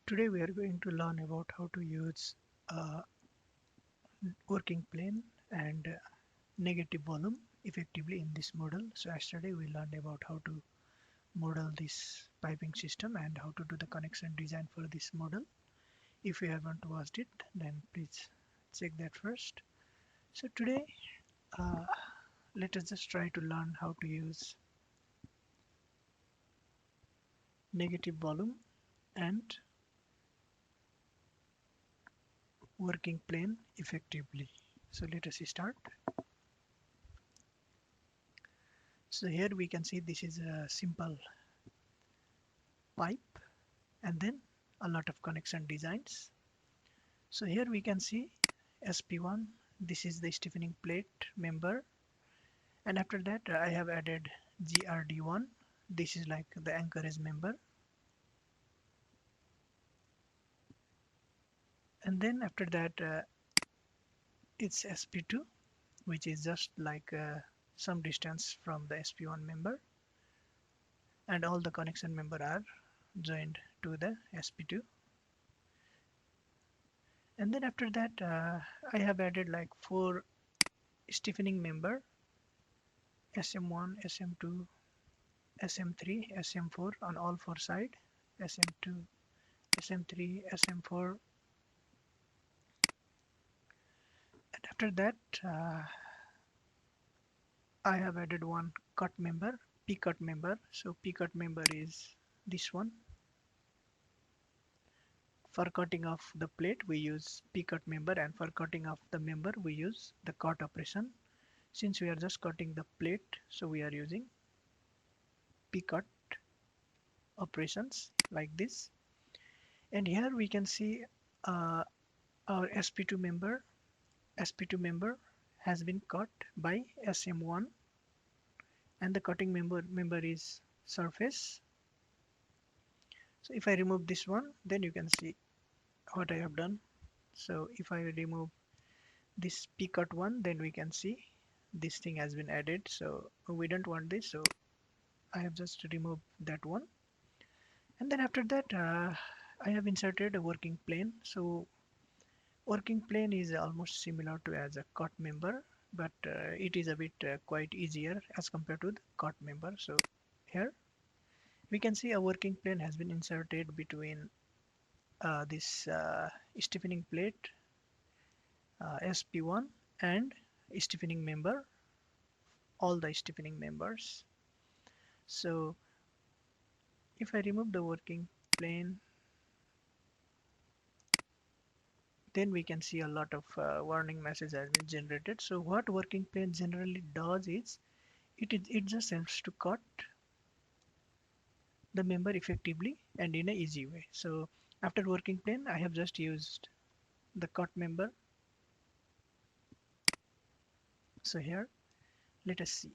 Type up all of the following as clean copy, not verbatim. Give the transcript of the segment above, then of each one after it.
Today we are going to learn about how to use uh, working plane and negative volume effectively in this model. So yesterday we learned about how to model this piping system and how to do the connection design for this model. If you haven't watched it, then please check that first. So today uh, let us just try to learn how to use negative volume and working plane effectively. So let us start. So here we can see this is a simple pipe and then a lot of connection designs. So here we can see SP1, this is the stiffening plate member, and after that I have added GRD1, this is like the anchorage member, and then after that it's SP2, which is just like some distance from the SP1 member, and all the connection member are joined to the SP2. And then after that I have added like 4 stiffening member, SM1, SM2, SM3, SM4 on all 4 sides, SM2, SM3, SM4, and after that I have added one cut member, P cut member. So P cut member is this one. For cutting off the plate we use P cut member, and for cutting off the member we use the cut operation. Since we are just cutting the plate, so we are using P cut operations like this. And here we can see uh, our SP2 member has been cut by SM1, and the cutting member is surface. So if I remove this one, then you can see what I have done. So if I remove this P cut one, then we can see this thing has been added. So we don't want this, so I have just removed that one. And then after that I have inserted a working plane. So working plane is almost similar to as a cut member, but it is a bit quite easier as compared to the cut member. So here we can see a working plane has been inserted between this stiffening plate SP1 and stiffening member, all the stiffening members. So if I remove the working plane, then we can see a lot of warning message has been generated. So what working plane generally does is it just helps to cut the member effectively and in a easy way. So after working plane I have just used the cut member. So here let us see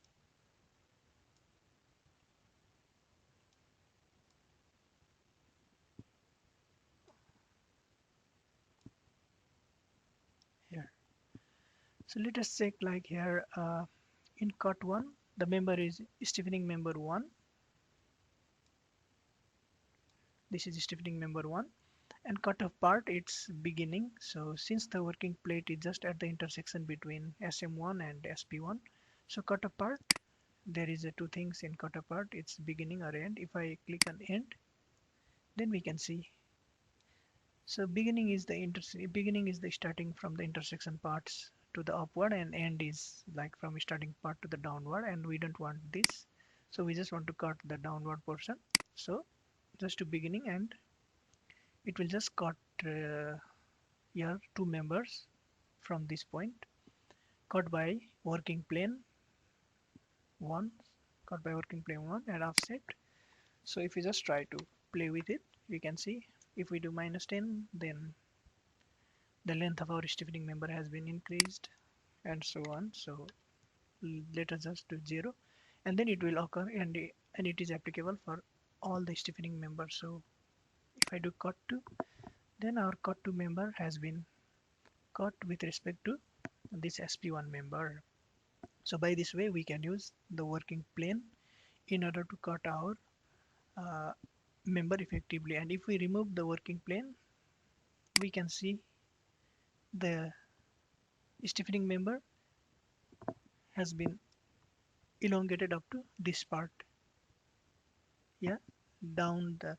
here. So let us check like here in cut 1 the member is stiffening member 1. This is stiffening member 1, and cut off part it's beginning. So since the working plate is just at the intersection between SM1 and SP1, so cut off part, there is two things in cut off part, it's beginning or end. If I click on end, then we can see. So beginning is the starting from the intersection parts to the upward, and end is like from starting part to the downward, and we don't want this. So we just want to cut the downward portion. So just to beginning, and it will just cut here two members from this point, cut by working plane 1, cut by working plane 1 and offset. So if we just try to play with it, we can see if we do -10, then the length of our stiffening member has been increased and so on. So let us just do 0, and then it will occur, and it is applicable for all the stiffening members. So if I do cut to, then our cut to member has been cut with respect to this SP1 member. So by this way we can use the working plane in order to cut our uh, member effectively. And if we remove the working plane, we can see the stiffening member has been elongated up to this part, yeah, down the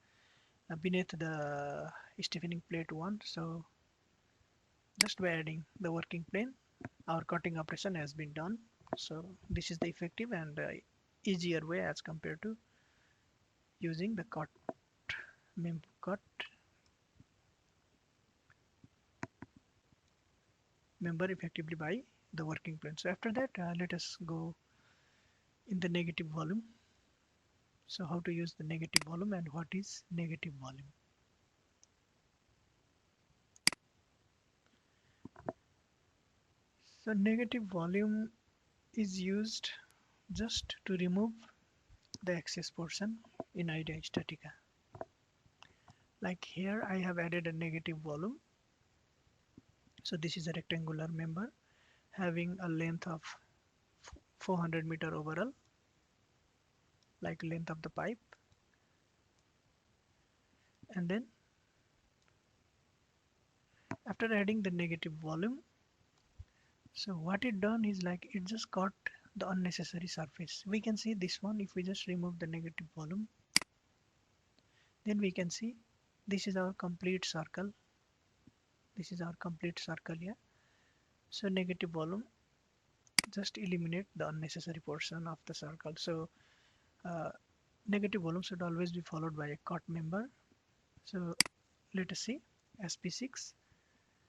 beneath the stiffening plate one. So just by adding the working plane, our cutting operation has been done. So this is the effective and easier way as compared to using the cut member effectively by the working plane. So after that, let us go in the negative volume. So how to use the negative volume and what is negative volume? So negative volume is used just to remove the excess portion in Idea Statica. Like here I have added a negative volume. So this is a rectangular member having a length of 400 meter overall, like length of the pipe. And then after adding the negative volume, so what it done is like it just cut the unnecessary surface. We can see this one. If we just remove the negative volume, then we can see this is our complete circle. This is our complete circle here. So negative volume just eliminate the unnecessary portion of the circle. So uh, negative volume should always be followed by a cut member. So let us see SP6.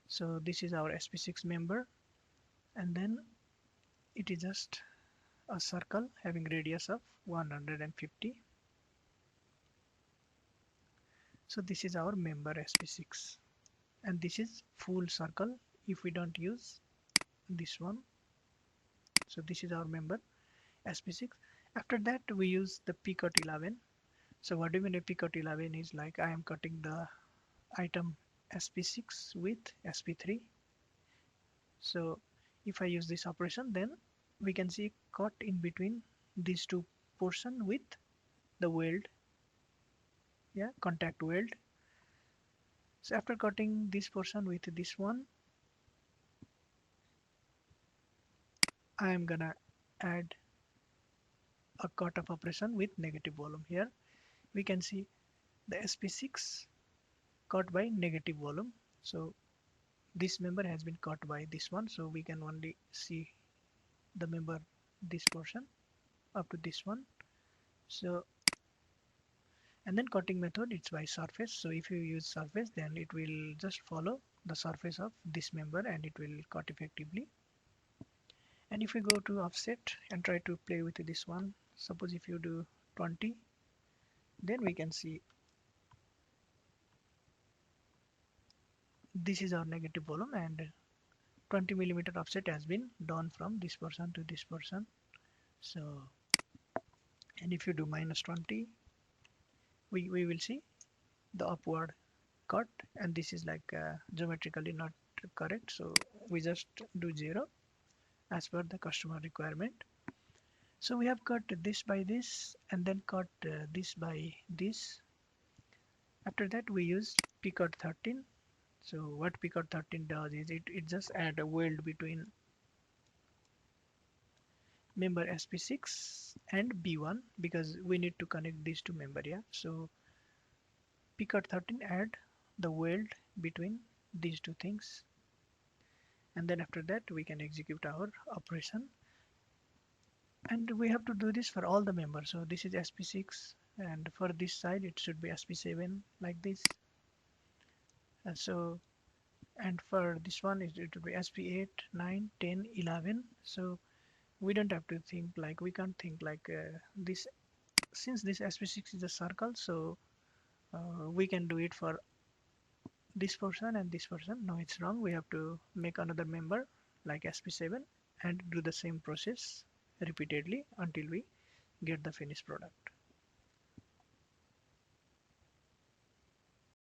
So this is our SP6 member, and then it is just a circle having radius of 150. So this is our member SP6, and this is full circle if we don't use this one. So this is our member SP6. After that we use the P-cut 11. So what do you mean a P-cut 11 is like I am cutting the item SP6 with SP3. So if I use this operation, then we can see cut in between these two portion with the weld, yeah, contact weld. So after cutting this portion with this one, I am gonna add a cut of operation with negative volume. Here we can see the SP6 cut by negative volume. So this member has been cut by this one, so we can only see the member this portion up to this one. So and then cutting method, it's by surface. So if you use surface, then it will just follow the surface of this member and it will cut effectively. And if we go to offset and try to play with this one, suppose if you do 20, then we can see this is our negative volume and 20 millimeter offset has been done from this person to this person. So and if you do minus 20, we will see the upward cut, and this is like geometrically not correct, so we just do 0 as per the customer requirement. So we have cut this by this and then cut this by this. After that we use P-cut 13. So what P-cut 13 does is it just add a weld between member SP6 and B1 because we need to connect these two member, yeah. So P-cut 13 add the weld between these two things, and then after that we can execute our operation. And we have to do this for all the members. So this is SP6 and for this side it should be SP7 like this. So and for this one it will be SP8, 9, 10, 11. So we don't have to think like we can't think like this, since this SP6 is a circle, so we can do it for this person and this person. No, it's wrong. We have to make another member like SP7 and do the same process repeatedly until we get the finished product.